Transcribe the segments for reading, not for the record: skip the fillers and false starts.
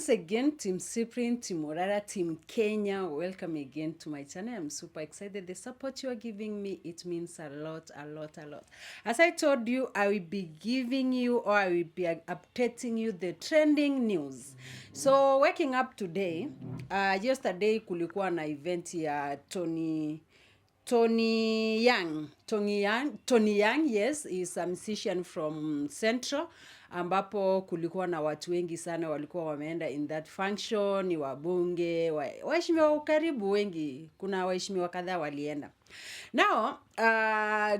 Once again, Team Cyprian, Team Morara, Team Kenya, welcome again to my channel. I'm super excited. The support you are giving me, it means a lot, a lot, a lot. As I told you, I will be giving you, or I will be updating you the trending news. So, waking up today, yesterday kulikuwa na event ya Tony Young, yes, is a musician from Central, ambapo kulikuwa na watu wengi sana walikuwa wameenda in that function, ni wabunge, waheshimiwa karibu wengi, kuna waheshimiwa kadhaa walienda. Now,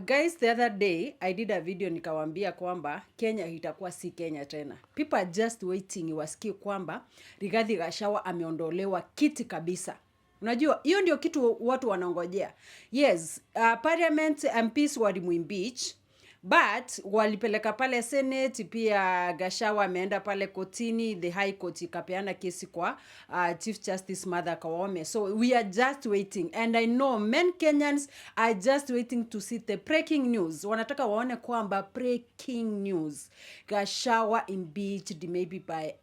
guys, the other day, I did a video nikawambia kwamba Kenya itakuwa si Kenya tena. People are just waiting, wasikie kwamba Rigathi Gachagua ameondolewa kiti kabisa. Unajua, hiyo ndio kitu watu wanangojea. Yes, parliament MPs walimuimpeach, but walipeleka pale Senate, pia Gachagua ameenda pale kotini, the high court ikapeana kesi kwa Chief Justice Martha Koome. So we are just waiting, and I know many Kenyans are just waiting to see the breaking news. Wanataka waone kwamba breaking news, Gachagua impeached maybe by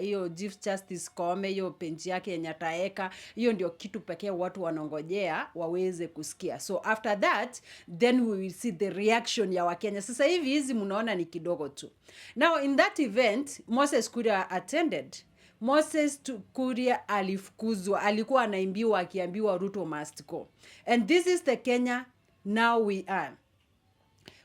hiyo Chief Justice Koome, hiyo benchi yake yenye ataeka. Hiyo ndio kitu pekee watu wanangojea waweze kusikia. So after that, then we will see the reaction ya Wakenya. Sasa hivi hizi mnaona ni kidogo tu. Now in that event, Moses Kuria attended. Moses Kuria alifukuzwa, alikuwa anaimbiwa akiambiwa RUTO must go. And this is the Kenya now we are.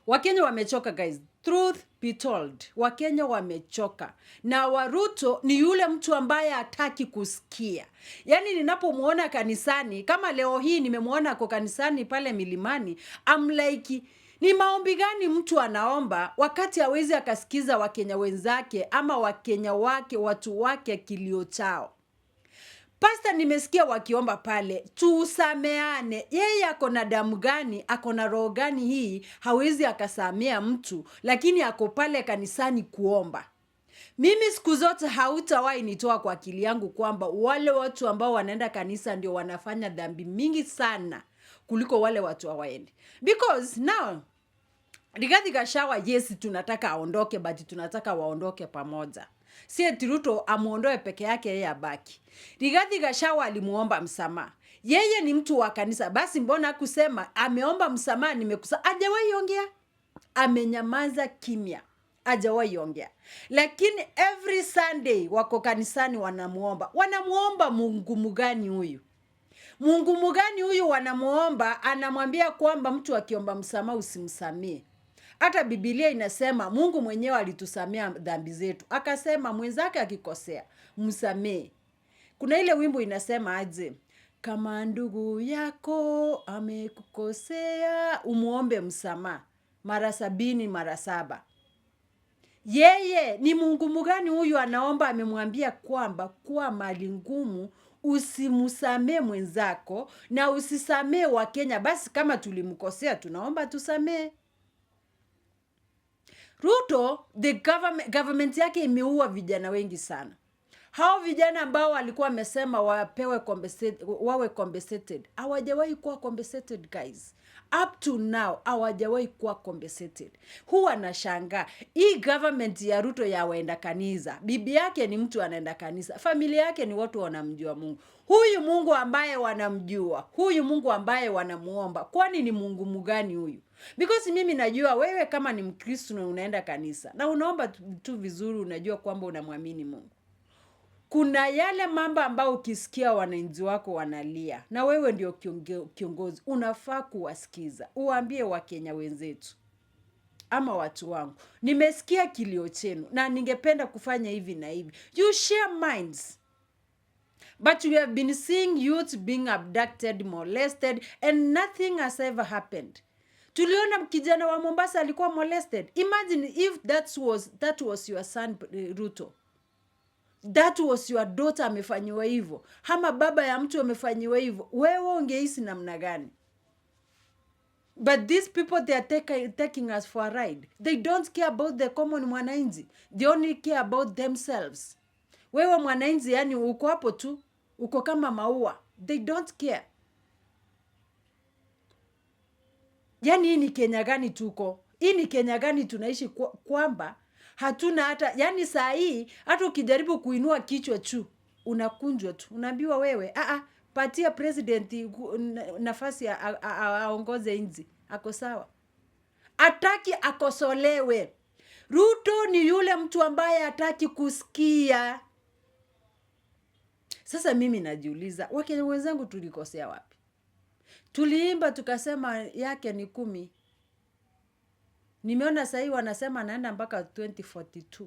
Wakenya wamechoka, guys. Truth be told, Wakenya wamechoka. Na RUTO ni yule mtu ambaye hataki kusikia. Yani ninapomuona kanisani, kama leo hii nimemuona kwa kanisani pale Milimani, I'm like, ni maombi gani mtu anaomba wakati hawezi akasikiza Wakenya wenzake ama Wakenya wake, watu wake kilio chao? Pastor nimesikia wakiomba pale, tusameane. Yeye ako na damu gani, ako na roho gani hii, hawezi akasamea mtu, lakini ako pale kanisani kuomba. Mimi siku zote hautawahi nitoa kwa akili yangu kwamba wale watu ambao wanaenda kanisa ndio wanafanya dhambi mingi sana kuliko wale watu hawaendi. Because now, Rigathi Gachagua, yes, tunataka aondoke, but tunataka waondoke pamoja. Si eti RUTO amuondoe peke yake yeye abaki. Rigathi Gachagua alimuomba msamaha. Yeye ni mtu wa kanisa. Basi mbona kusema ameomba msamaha nimekusa? Hajawahi ongea. Amenyamaza kimya. Hajawahi ongea. Lakini every Sunday wako kanisani wanamuomba. Wanamuomba Mungu mgani huyu? Mungu mgani huyu wanamuomba? Anamwambia kwamba mtu akiomba msamaha usimsamee. Hata Biblia inasema Mungu mwenyewe alitusamea dhambi zetu. Akasema mwenzake akikosea, msamee. Kuna ile wimbo inasema aje, kama ndugu yako amekukosea, umuombe msamaha mara 70 mara 7. Yeye ni Mungu mgani huyu anaomba? Amemwambia kwamba kwa mali ngumu usimsamee mwenzako na usisamee Wakenya. Basi kama tulimkosea tunaomba tusamee. RUTO, the government yake imeua vijana wengi sana. Hao vijana ambao walikuwa wamesema wawe compensated, hawajawahi kuwa compensated, guys. Up to now, hawajawahi kuwa compensated. Huwa nashangaa, hii government ya RUTO ya waenda kanisa, bibi yake ni mtu anaenda kanisa, familia yake ni watu wanamjua Mungu. Huyu Mungu ambaye wanamjua, huyu Mungu ambaye wanamuomba, kwani ni Mungu mgani huyu? Because mimi najua wewe kama ni Mkristo na unaenda kanisa na unaomba tu vizuri, unajua kwamba unamwamini Mungu. Kuna yale mambo ambao ukisikia wananchi wako wanalia na wewe ndio kiongozi, unafaa kuwasikiza. Uambie Wakenya wenzetu ama watu wangu, nimesikia kilio chenu na ningependa kufanya hivi na hivi. You share minds. But we have been seeing youth being abducted, molested, and nothing has ever happened. Tuliona kijana wa Mombasa alikuwa molested. Imagine if that was your son, RUTO. That was your daughter amefanyiwa hivyo. Hama baba ya mtu amefanyiwa hivyo. Wewe ungehisi namna gani? But these people, they are taking us for a ride. They don't care about the common mwananchi. They only care about themselves. Wewe mwananchi, yani uko hapo tu, uko kama maua. They don't care. Yani hii ni Kenya gani tuko? Hii ni Kenya gani tunaishi kwamba Hatuna hata, yani saa hii hata ukijaribu kuinua kichwa tu unakunjwa tu, unaambiwa wewe patia president nafasi aongoze nchi, ako sawa. Ataki akosolewe. Ruto ni yule mtu ambaye hataki kusikia. Sasa mimi najiuliza, Wakenya wenzangu tulikosea wapi? Tuliimba tukasema yake ni 10. Nimeona sasa wanasema anaenda mpaka 2042.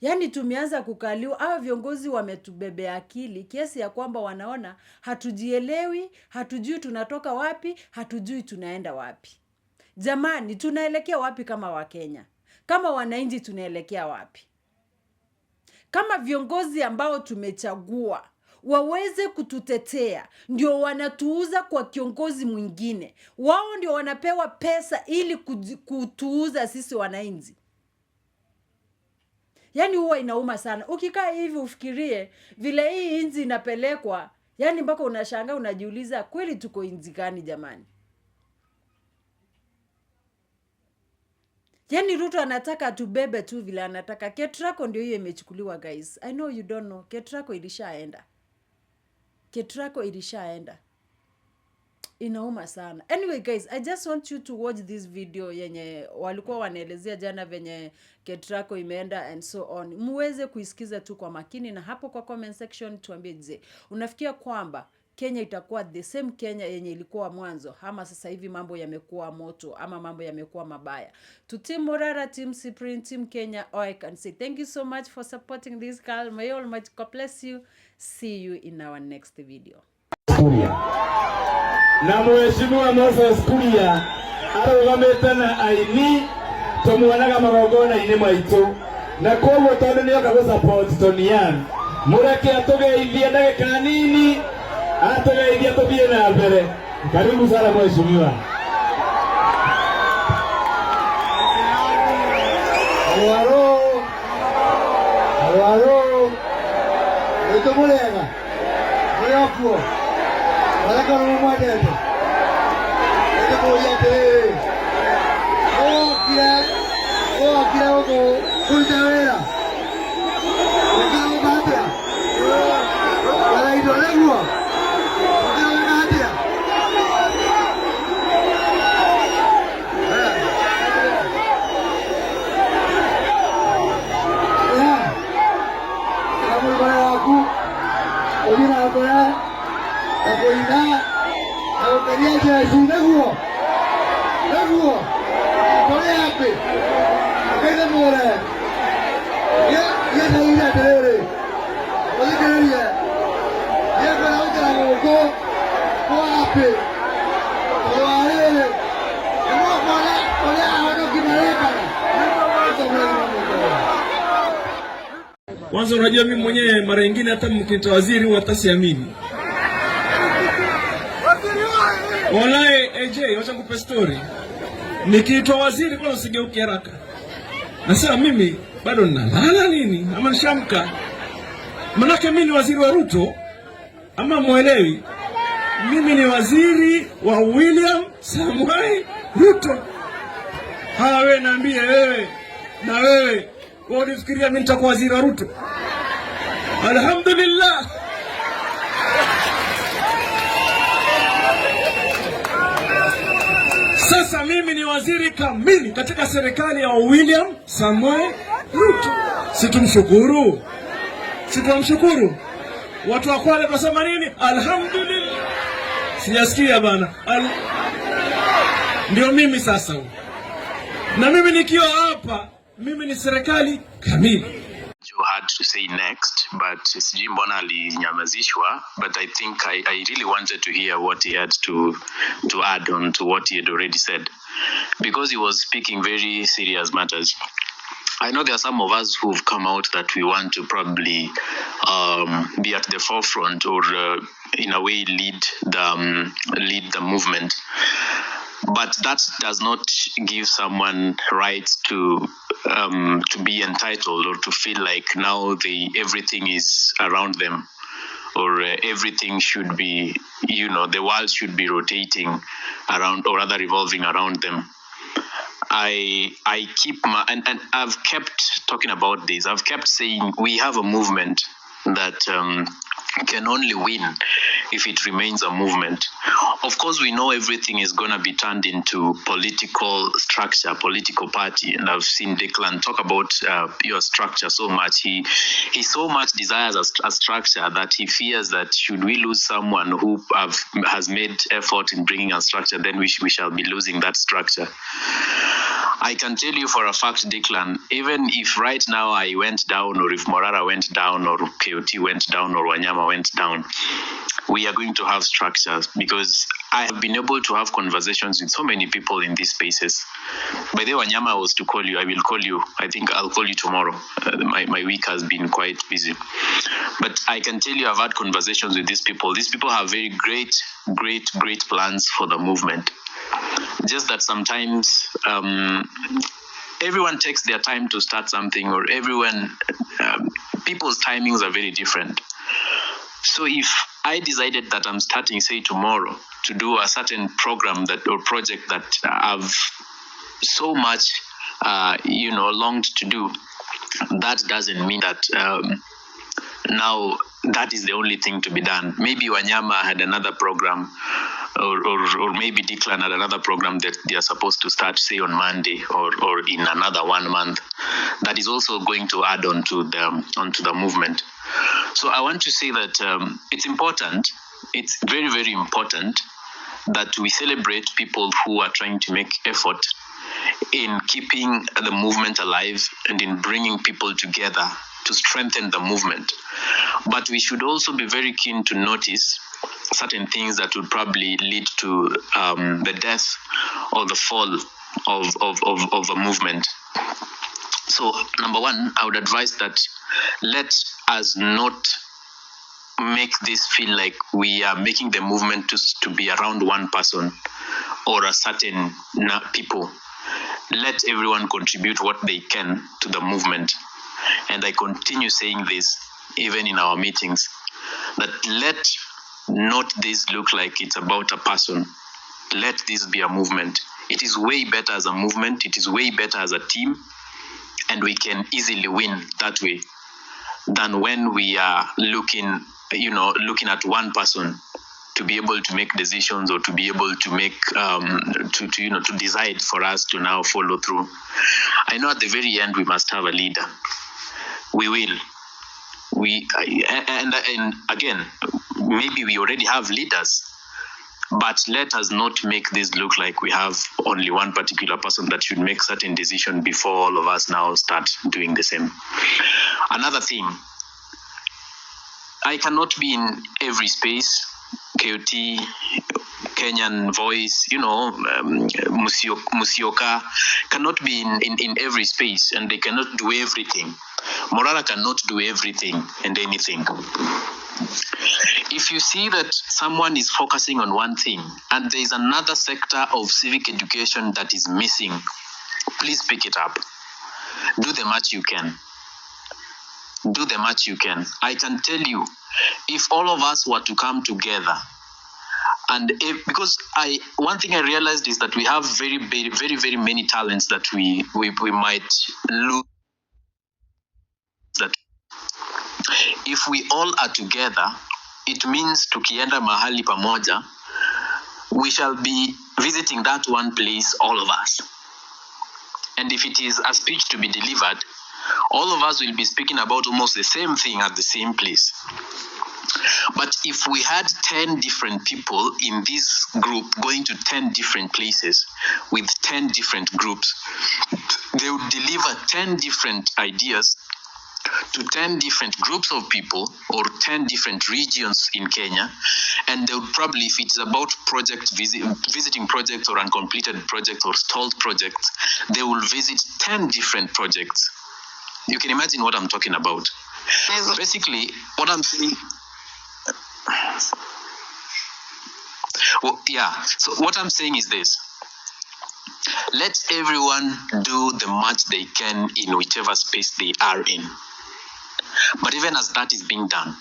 Yaani tumeanza kukaliwa, hawa viongozi wametubebea akili kiasi ya kwamba wanaona hatujielewi, hatujui tunatoka wapi, hatujui tunaenda wapi. Jamani, tunaelekea wapi kama Wakenya? Kama wananchi tunaelekea wapi? Kama viongozi ambao tumechagua waweze kututetea, ndio wanatuuza kwa kiongozi mwingine. Wao ndio wanapewa pesa ili kutuuza sisi wananchi. Yaani huwa inauma sana. Ukikaa hivi ufikirie vile hii nchi inapelekwa, yaani mpaka unashangaa unajiuliza kweli tuko nchi gani jamani? Yaani Ruto anataka tubebe tu vile anataka. Ketrako ndio hiyo imechukuliwa guys. I know you don't know. Ketrako ilishaenda. Inauma sana. Anyway guys, I just want you to watch this video yenye walikuwa wanaelezea jana venye Ketrako imeenda and so on. Muweze kuisikiza tu kwa makini, na hapo kwa comment section tuambie, je, unafikia kwamba Kenya itakuwa the same Kenya yenye ilikuwa mwanzo, ama sasa hivi mambo yamekuwa moto, ama mambo yamekuwa mabaya? To Team Morara, Team Cyprian, Team Kenya, all I can say thank you so much for supporting this girl. May Almighty God bless you. See you in our next video. Kuria. Na mheshimiwa Moses Kuria arũgamĩte na aini tũmuonaga magongona-inĩ maitũ, na koguo tondũ nĩoka gũsupport Tonian, mũreke atũgeithie ndagĩka nini, atũgeithie tũthiĩ na mbere. Karibu sana mheshimiwa. Halo. Nĩtũmũrega. Mũrekuo. Walaka no mwadete. Nĩtũmũria atĩrĩrĩ. Okire gũkũ kũruta wĩra. Ũkĩra atĩa? Wala indo nĩguo. Ũkĩra atĩa? Mũrugore waku ũthiĩ na mbere na kũina na gũkenia Jesu, nĩguo tũrĩ happy ũkeire mũre gĩetereire atĩrĩrĩ ũthikĩrĩrie nĩngwenda gũkĩra gũkũ kũ happy tondũ wa rĩrĩ nĩguo kuona ũrĩa ahonoki marĩkaga. Kwanza unajua mimi mwenyewe mara nyingine hata mkiniita waziri huwa hata siamini. Wallahi AJ, wacha nikupe story. Nikiitwa waziri kwa usigeuke haraka. Nasema mimi bado ninalala nini? Ama nishamka? Manake mimi ni waziri wa RUTO ama muelewi? Mimi ni waziri wa William Samuel Ruto. Wewe naambie wewe na wewe unafikiria mimi nitakuwa waziri wa RUTO? Alhamdulillah. Sasa mimi ni waziri kamili katika serikali ya William Samuel Ruto. Situmshukuru. Watu wa Kwale wasema nini? Alhamdulillah. Sijasikia bana. Ndio mimi sasa. Na mimi nikiwa hapa, mimi ni serikali kamili. You had to say next, but sijui mbona alinyamazishwa, but I think I really wanted to hear what he had to add on to what he had already said, because he was speaking very serious matters. I know there are some of us who've come out that we want to probably be at the forefront or in a way lead the movement. But that does not give someone rights to be entitled or to feel like now everything is around them, or everything should be, the world should be rotating around, or rather revolving around them. I keep my and I've kept talking about this. I've kept saying we have a movement that can only win if it remains a movement. Of course, we know everything is going to be turned into political structure, political party, and I've seen Declan talk about your structure so much. He so much desires a structure that he fears that should we lose someone who has made effort in bringing a structure, then we shall be losing that structure. I can tell you for a fact, Declan, even if right now I went down, or if Morara went down, or KOT went down, or Wanyama went down, we are going to have structures, because I have been able to have conversations with so many people in these spaces. By the way, Wanyama was to call you. I will call you. I think I'll call you tomorrow. My week has been quite busy. But I can tell you I've had conversations with these people. These people have very great plans for the movement. Just that sometimes everyone takes their time to start something, or people's timings are very different. So if I decided that I'm starting, say, tomorrow to do a certain program or project that I've so much, longed to do, that doesn't mean that now that is the only thing to be done. Maybe Wanyama had another program, or maybe Declan had another program that they are supposed to start, say, on Monday or in another 1 month. That is also going to add onto the movement. So I want to say that it's important. It's very, very important that we celebrate people who are trying to make effort in keeping the movement alive and in bringing people together to strengthen the movement. But we should also be very keen to notice certain things that would probably lead to the death or the fall of a movement. So, number one, I would advise that let us not make this feel like we are making the movement to be around one person or a certain people. Let everyone contribute what they can to the movement. And I continue saying this even in our meetings, that let not this look like it's about a person. Let this be a movement. It is way better as a movement. It is way better as a team. And we can easily win that way than when we are looking at one person to be able to make decisions, or to be able to make to decide for us to now follow through. I know at the very end we must have a leader. We will. And again, maybe we already have leaders, but let us not make this look like we have only one particular person that should make certain decision before all of us now start doing the same. Another thing, I cannot be in every space. KOT, Kenyan Voice, Musioka cannot be in every space, and they cannot do everything. Morara cannot do everything and anything. If you see that someone is focusing on one thing and there is another sector of civic education that is missing, please pick it up. Do the much you can. Do the much you can. I can tell you, if all of us were to come together, and because one thing I realized is that we have very, very, very, very many talents that we might lose. That if we all are together, it means tukienda mahali pamoja, we shall be visiting that one place, all of us. And if it is a speech to be delivered, all of us will be speaking about almost the same thing at the same place. But if we had 10 different people in this group going to 10 different places with 10 different groups, they would deliver 10 different ideas to 10 different groups of people or 10 different regions in Kenya, and they would probably, if it's about visiting projects or uncompleted projects or stalled projects, they will visit 10 different projects. You can imagine what I'm talking about. Basically, what I'm saying... So what I'm saying is this. Let everyone do the much they can in whichever space they are in. But even as that is being done,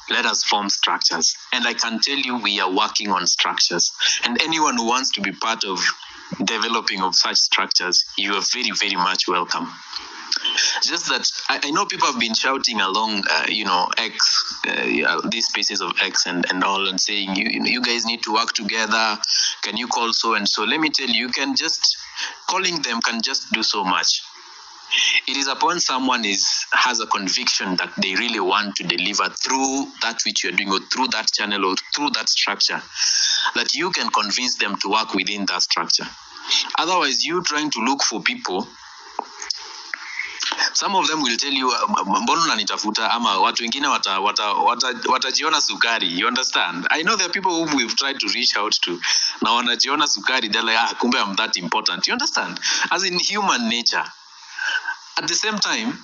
let us form structures. And I can tell you we are working on structures. And anyone who wants to be part of developing of such structures, you are very, very much welcome. Just that I know people have been shouting along, X, these spaces of X and all, and saying, you guys need to work together. Can you call so and so? Let me tell you, calling them can just do so much. It is upon someone has a conviction that they really want to deliver through that which you're doing, or through that channel, or through that structure, that you can convince them to work within that structure. Otherwise, you trying to look for people, some of them will tell you, mbona unanitafuta, ama watu wengine watajiona sukari. You understand? I know there are people whom we've tried to reach out to, na wanajiona sukari, they're like, kumbe I'm that important. You understand? As in human nature. At the same time,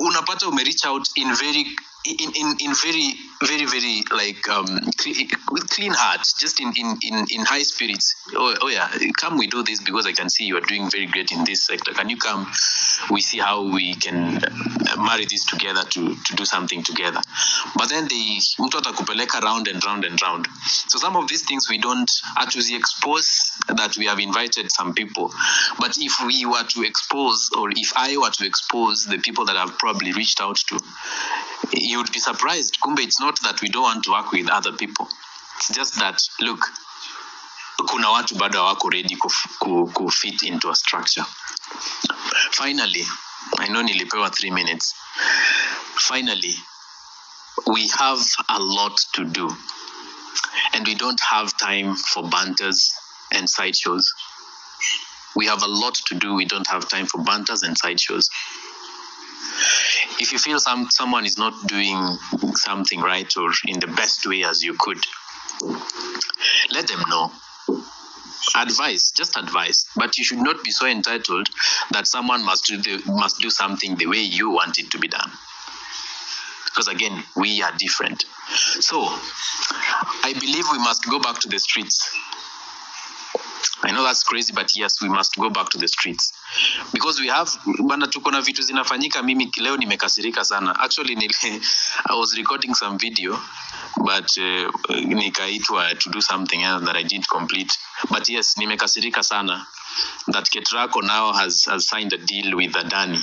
unapata reach out in very very like with clean heart, just in high spirits. Oh yeah, come, we do this because I can see you are doing very great in this sector. Can you come? We see how we can marry this together to do something together. But then mtu atakupeleka round and round and round. So some of these things we don't actually expose, that we have invited some people. But if we were to expose, or if I were to expose the people that I've probably reached out to, you would be surprised. Kumbe, it's not that we don't want to work with other people. It's just that, look, kuna watu bado hawako ready ku fit into a structure. Finally, I know nilipewa 3 minutes. Finally, we have a lot to do. And we don't have time for banters and sideshows. We have a lot to do. We don't have time for banters and sideshows. If you feel someone is not doing something right or in the best way as you could, let them know. Advice, just advice. But you should not be so entitled that someone must do something the way you want it to be done. Because again, we are different. So, I believe we must go back to the streets. I know that's crazy, but yes, we must go back to the streets. Because we have, bana tuko na vitu zinafanyika, mimi leo nimekasirika sana. Actually, I was recording some video, but nikaitwa to do something else that I didn't complete. But yes, nimekasirika sana that Ketrako now has signed a deal with Adani.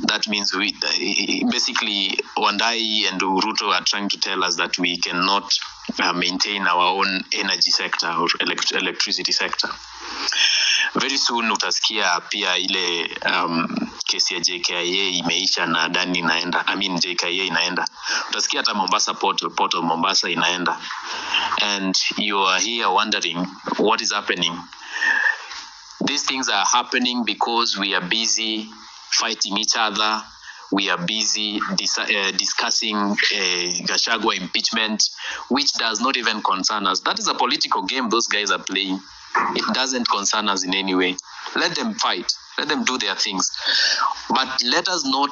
That means basically Wandai and RUTO are trying to tell us that we cannot maintain our own energy sector or electricity sector. Very soon utasikia pia ile kesi ya JKIA imeisha na Adani inaenda. JKIA inaenda. Utasikia hata Mombasa Port of Mombasa inaenda. And you are here wondering what is happening. These things are happening because we are busy fighting each other. We are busy discussing Gachagua impeachment, which does not even concern us. That is a political game those guys are playing. It doesn't concern us in any way. Let them fight. Let them do their things. But let us not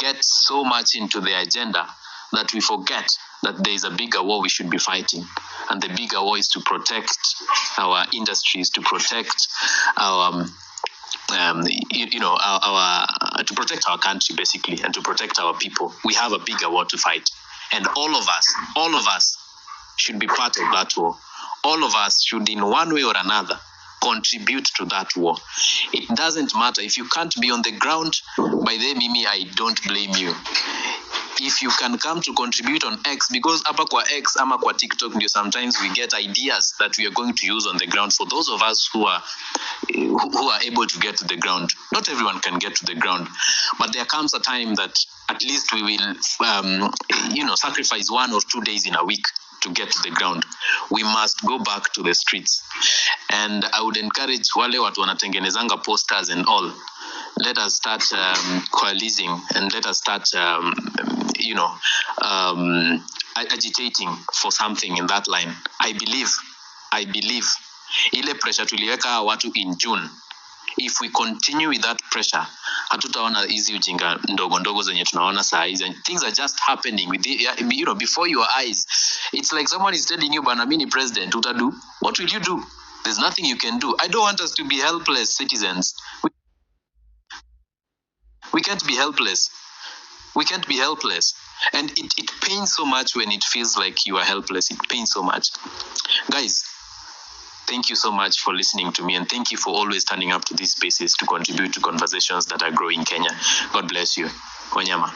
get so much into the agenda that we forget that there is a bigger war we should be fighting. And the bigger war is to protect our industries, to protect our to protect our country basically, and to protect our people. We have a bigger war to fight, and all of us should be part of that war. All of us should in one way or another contribute to that war. It doesn't matter if you can't be on the ground. By the Mimi, I don't blame you. If you can come to contribute on X, because hapa kwa X ama kwa TikTok ndio sometimes we get ideas that we are going to use on the ground for those of us who are able to get to the ground. Not everyone can get to the ground, but there comes a time that at least we will sacrifice 1 or 2 days in a week to get to the ground. We must go back to the streets. And I would encourage wale watu wanatengenezanga posters and all, let us start coalescing, and let us start agitating for something in that line. I believe ile pressure tuliweka watu in June, if we continue with that pressure, hatutaona hizi ujinga ndogo ndogo zenye tunaona saa hizi. Things are just happening with before your eyes. It's like someone is telling you, bana mimi ni president, utadu. What will you do? There's nothing you can do. I don't want us to be helpless citizens. We can't be helpless. We can't be helpless. And it pains so much when it feels like you are helpless. It pains so much. Guys, Thank you so much for listening to me, and thank you for always standing up to these spaces to contribute to conversations that are growing Kenya. God bless you. Wanyama.